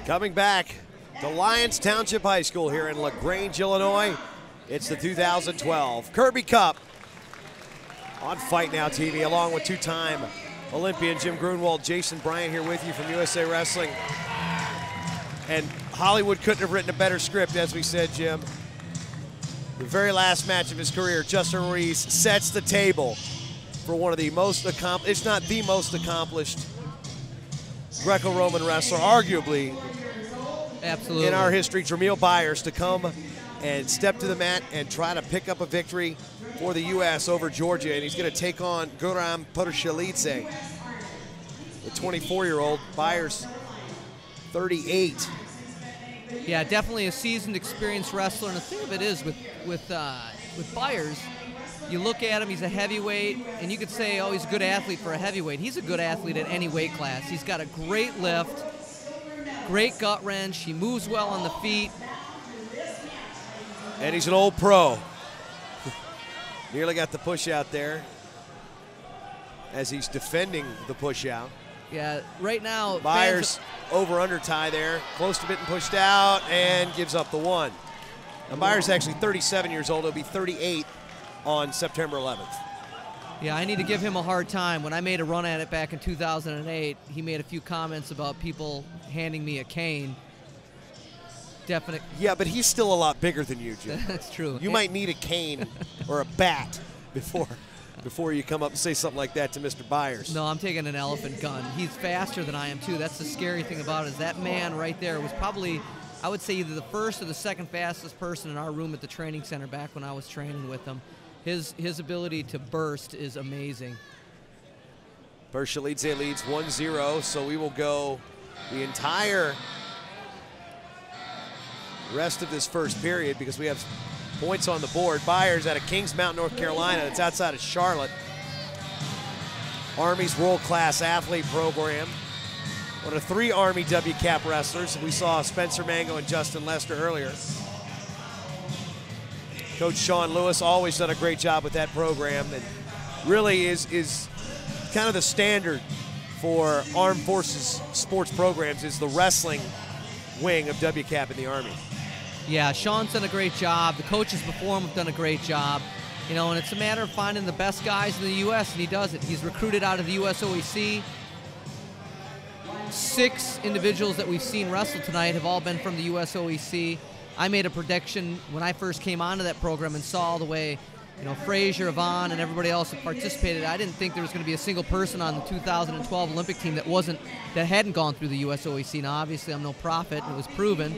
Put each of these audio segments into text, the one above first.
Coming back to Lyons Township High School here in LaGrange, Illinois. It's the 2012 Curby Cup on Fight Now TV, along with two-time Olympian Jim Grunwald, Jason Bryant here with you from USA Wrestling. And Hollywood couldn't have written a better script, as we said, Jim. The very last match of his career, Justin Ruiz sets the table for one of the most accomplished, if not the most accomplished Greco-Roman wrestler, arguably, absolutely, in our history, Dremiel Byers, to come and step to the mat and try to pick up a victory for the U.S. over Georgia. And he's going to take on Guram Pherselidze, the 24-year-old. Byers, 38. Yeah, definitely a seasoned, experienced wrestler. And the thing of it is, with Byers, you look at him, he's a heavyweight, and you could say, oh, he's a good athlete for a heavyweight. He's a good athlete at any weight class. He's got a great lift, great gut wrench. He moves well on the feet. And he's an old pro. Nearly got the push out there as he's defending the push out. Yeah, right now, Byers over-under tie there, close to getting pushed out, and gives up the one. Now Byers is actually 37 years old. He'll be 38 on September 11th. Yeah, I need to give him a hard time. When I made a run at it back in 2008, he made a few comments about people handing me a cane. Definite. Yeah, but he's still a lot bigger than you, Jim. That's true. You might need a cane or a bat before you come up and say something like that to Mr. Byers. No, I'm taking an elephant gun. He's faster than I am, too. That's the scary thing about it, is that man right there was probably, I would say, either the first or the second fastest person in our room at the training center back when I was training with him. His ability to burst is amazing. Pherselidze leads 1-0, so we will go the entire rest of this first period because we have points on the board. Byers out of Kings Mountain, North Carolina. It's outside of Charlotte. Army's world-class athlete program. One of 3 Army WCAP wrestlers. We saw Spencer Mango and Justin Lester earlier. Coach Sean Lewis always done a great job with that program, and really is kind of the standard for Armed Forces sports programs is the wrestling wing of WCAP in the Army. Yeah, Sean's done a great job. The coaches before him have done a great job. You know, and it's a matter of finding the best guys in the U.S., and he does it. He's recruited out of the USOEC. 6 individuals that we've seen wrestle tonight have all been from the USOEC. I made a prediction when I first came onto that program and saw the way, you know, Frazier, Yvonne, and everybody else that participated. I didn't think there was going to be a single person on the 2012 Olympic team that hadn't gone through the USOEC. Now, obviously, I'm no prophet, and it was proven.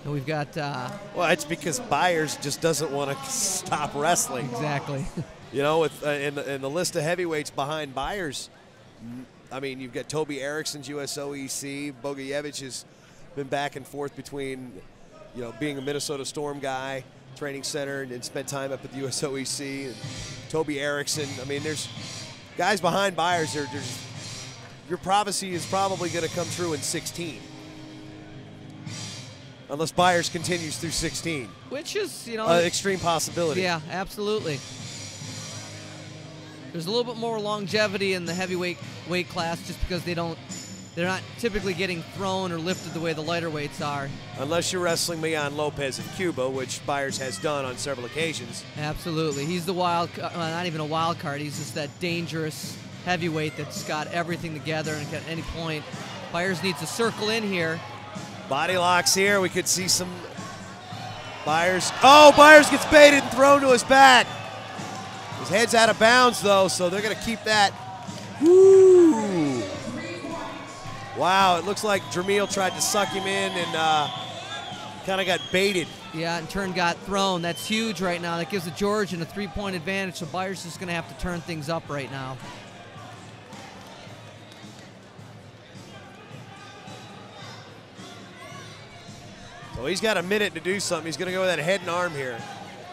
And we've got. Well, it's because Byers just doesn't want to stop wrestling. Exactly. You know, with in the list of heavyweights behind Byers, I mean, you've got Toby Erickson's USOEC. Bogojevich has been back and forth between, you know, being a Minnesota Storm guy, training center, and spent time up at the USOEC. And Toby Erickson. I mean, there's guys behind Byers. Your prophecy is probably going to come true in 16. Unless Byers continues through 16. Which is, you know, extreme possibility. Yeah, absolutely. There's a little bit more longevity in the heavyweight weight class just because they're not typically getting thrown or lifted the way the lighter weights are. Unless you're wrestling Leon Lopez in Cuba, which Byers has done on several occasions. Absolutely. He's the wild, not even a wild card. He's just that dangerous heavyweight that's got everything together, and at any point, Byers needs to circle in here. Body locks here. We could see some Byers. Oh, Byers gets baited and thrown to his back. His head's out of bounds, though, so they're going to keep that. Woo! Wow, it looks like Dremiel tried to suck him in and kind of got baited. Yeah, in turn got thrown. That's huge right now. That gives the Georgian a 3-point advantage, so Byers is going to have to turn things up right now. So he's got a minute to do something. He's going to go with that head and arm here.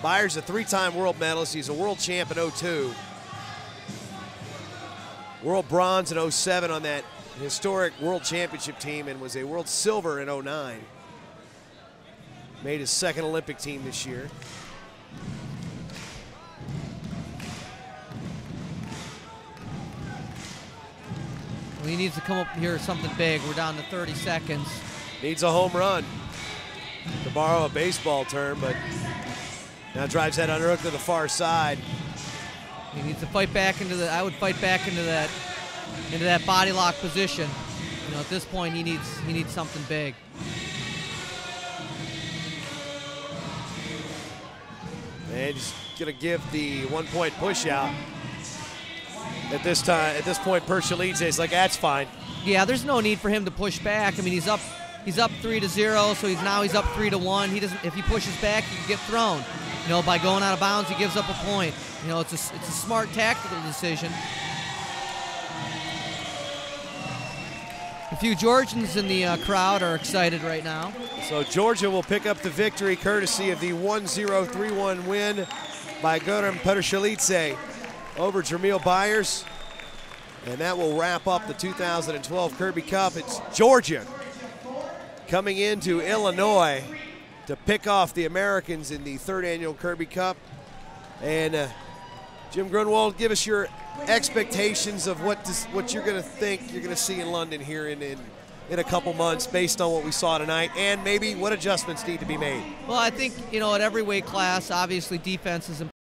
Byers, a 3-time world medalist. He's a world champ in 02. World bronze in 07 on that historic world championship team, and was a world silver in 09. Made his 2nd Olympic team this year. Well, he needs to come up here with something big. We're down to 30 seconds. Needs a home run, to borrow a baseball term, but now drives that underhook to the far side. He needs to fight back into I would fight back into that body lock position. You know, at this point, he needs something big. And he's gonna give the 1-point push out. At this point, Pherselidze is like, that's fine. Yeah, there's no need for him to push back. I mean, he's up 3-0, so he's up 3-1. He doesn't. If he pushes back, he can get thrown. You know, by going out of bounds, he gives up a point. You know, it's a smart tactical decision. A few Georgians in the crowd are excited right now. So Georgia will pick up the victory courtesy of the 1-0-3-1 win by Guram Pherselidze over Dremiel Byers. And that will wrap up the 2012 Curby Cup. It's Georgia coming into Illinois to pick off the Americans in the 3rd annual Curby Cup. And Jim Grunwald, give us your expectations of what you're going to think you're going to see in London here in a couple months based on what we saw tonight, and maybe what adjustments need to be made. Well, I think, you know, at every weight class, obviously defense is important.